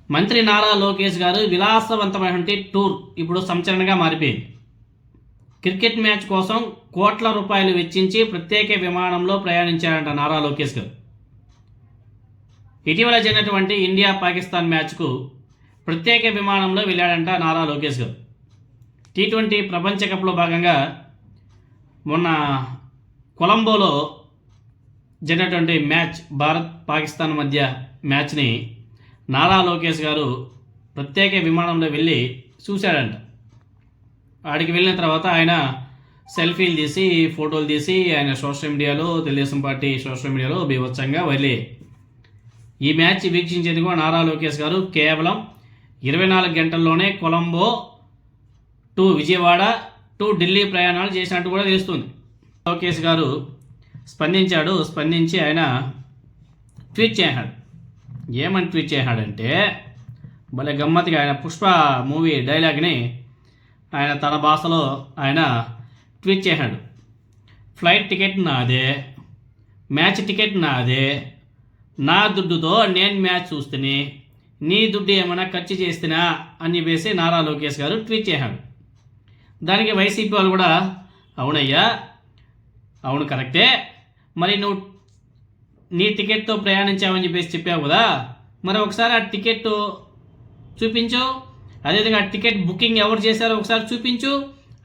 మంత్రి నారా లోకేష్ గారు విలాసవంతమైనటువంటి టూర్ ఇప్పుడు సంచలనంగా మారిపోయింది. క్రికెట్ మ్యాచ్ కోసం కోట్ల రూపాయలు వెచ్చించి ప్రత్యేక విమానంలో ప్రయాణించారంట నారా లోకేష్ గారు. ఇటీవల జరిగినటువంటి ఇండియా పాకిస్తాన్ మ్యాచ్కు ప్రత్యేక విమానంలో వెళ్ళాడంట నారా లోకేష్ గారు. T20 ప్రపంచ కప్లో భాగంగా మొన్న కొలంబోలో జరిగినటువంటి మ్యాచ్, భారత్ పాకిస్తాన్ మధ్య మ్యాచ్ని నారా లోకేష్ గారు ప్రత్యేక విమానంలో వెళ్ళి చూశాడంట. ఆడికి వెళ్ళిన తర్వాత ఆయన సెల్ఫీలు తీసి, ఫోటోలు తీసి ఆయన సోషల్ మీడియాలో, తెలుగుదేశం పార్టీ సోషల్ మీడియాలో బీభత్సంగా వెళ్ళి ఈ మ్యాచ్ వీక్షించేందుకు నారా లోకేష్ గారు కేవలం 24 గంటల్లోనే కొలంబో టు విజయవాడ టు ఢిల్లీ ప్రయాణాలు చేసినట్టు కూడా తెలుస్తుంది. లోకేష్ గారు స్పందించి ఆయన ట్వీట్ చేశాడు. ఏమని ట్వీట్ చేశాడంటే, భలే గమ్మత్తుగా ఆయన పుష్ప మూవీ డైలాగ్ని ఆయన తన భాషలో ఆయన ట్వీట్ చేశాడు. ఫ్లైట్ టికెట్ నాదే, మ్యాచ్ టికెట్ నాదే, నా దుడ్డుతో నేను మ్యాచ్ చూస్తుని, నీ దుడ్డు ఏమైనా ఖర్చు చేస్తున్నా అని చెప్పేసి నారా లోకేష్ గారు ట్వీట్ చేశాడు. దానికి వైసీపీ వాళ్ళు కూడా, అవునయ్యా, అవును కరెక్టే, మరి నువ్వు నీ టికెట్తో ప్రయాణించావని చెప్పేసి చెప్పావు కదా, మరి ఒకసారి ఆ టికెట్ చూపించు, అదేవిధంగా ఆ టికెట్ బుకింగ్ ఎవరు చేశారో ఒకసారి చూపించు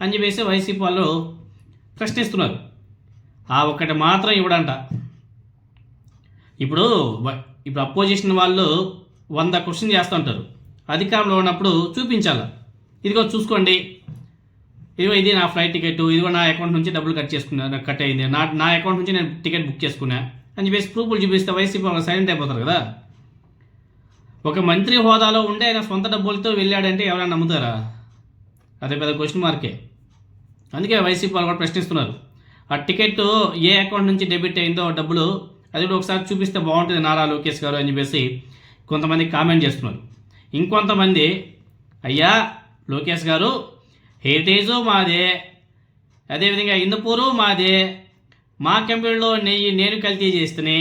అని చెప్పేసి వైసీపీ వాళ్ళు ప్రశ్నిస్తున్నారు. ఆ ఒక్కటి మాత్రం ఇవ్వడంట. ఇప్పుడు అపోజిషన్ వాళ్ళు 100 క్వశ్చన్ చేస్తుంటారు. అధికారంలో ఉన్నప్పుడు చూపించాలి, ఇదిగో చూసుకోండి, ఇదిగో ఇది నా ఫ్లైట్ టికెట్, ఇదిగో నా అకౌంట్ నుంచి డబ్బులు కట్ అయింది, నా అకౌంట్ నుంచి నేను టికెట్ బుక్ చేసుకున్నా అని చెప్పేసి ప్రూఫ్లు చూపిస్తే వైసీపీ వాళ్ళు సైలెంట్ అయిపోతారు కదా. ఒక మంత్రి హోదాలో ఉండే ఆయన సొంత డబ్బులతో వెళ్ళాడంటే ఎవరైనా నమ్ముతారా? అదే పెద్ద క్వశ్చన్ మార్కే. అందుకే వైసీపీ వాళ్ళు కూడా ప్రశ్నిస్తున్నారు. ఆ టికెట్ ఏ అకౌంట్ నుంచి డెబిట్ అయిందో డబ్బులు, అది కూడా ఒకసారి చూపిస్తే బాగుంటుంది నారా లోకేష్ గారు అని చెప్పేసి కొంతమంది కామెంట్ చేస్తున్నారు. ఇంకొంతమంది, అయ్యా లోకేష్ గారు, హెరిటేజు మాదే, అదేవిధంగా ఇందుపూరు మాదే, మా కంపెనీలో నెయ్యి నేను కల్తీ చేస్తేనే,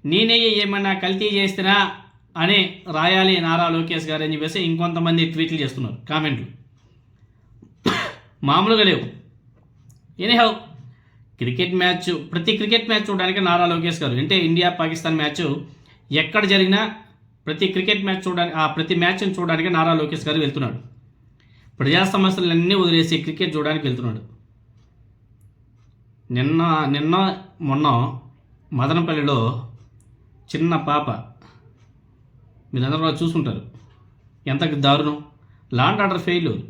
నీ నెయ్యి ఏమన్నా కల్తీ చేస్తున్నా అని రాయాలి నారా లోకేష్ గారు అని చెప్పేసి ఇంకొంతమంది ట్వీట్లు చేస్తున్నారు, కామెంట్లు మామూలుగా లేవు. ఎనీహౌ, ప్రతి క్రికెట్ మ్యాచ్ చూడడానికి నారా లోకేష్ గారు, అంటే ఇండియా పాకిస్తాన్ మ్యాచ్ ఎక్కడ జరిగినా ప్రతి క్రికెట్ మ్యాచ్ చూడడానికి, ఆ ప్రతి మ్యాచ్ని చూడడానికి నారా లోకేష్ గారు వెళ్తున్నాడు. ప్రజా సమస్యలన్నీ వదిలేసి క్రికెట్ చూడడానికి వెళ్తున్నాడు. నిన్న మొన్న మదనపల్లిలో చిన్న పాప, మీరందరూ కూడా చూసుకుంటారు, ఎంత దారుణం, లాండ్ ఆర్డర్ ఫెయిల్యూర్.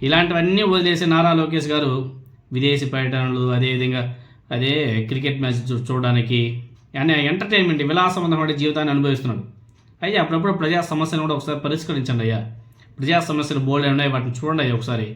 ఇలాంటివన్నీ వదిలేసి నారా లోకేష్ గారు విదేశీ పర్యటనలు, అదేవిధంగా అదే క్రికెట్ మ్యాచ్ చూడడానికి అనే ఎంటర్టైన్మెంట్, విలాసవంతమైన జీవితాన్ని అనుభవిస్తున్నాడు. అయ్యా అప్పుడప్పుడు ప్రజా సమస్యలను కూడా ఒకసారి పరిష్కరించండి అయ్యా. ప్రజా సమస్యలు బోల్డ్ ఉన్నాయి, వాటిని చూడండి అయ్యా ఒకసారి.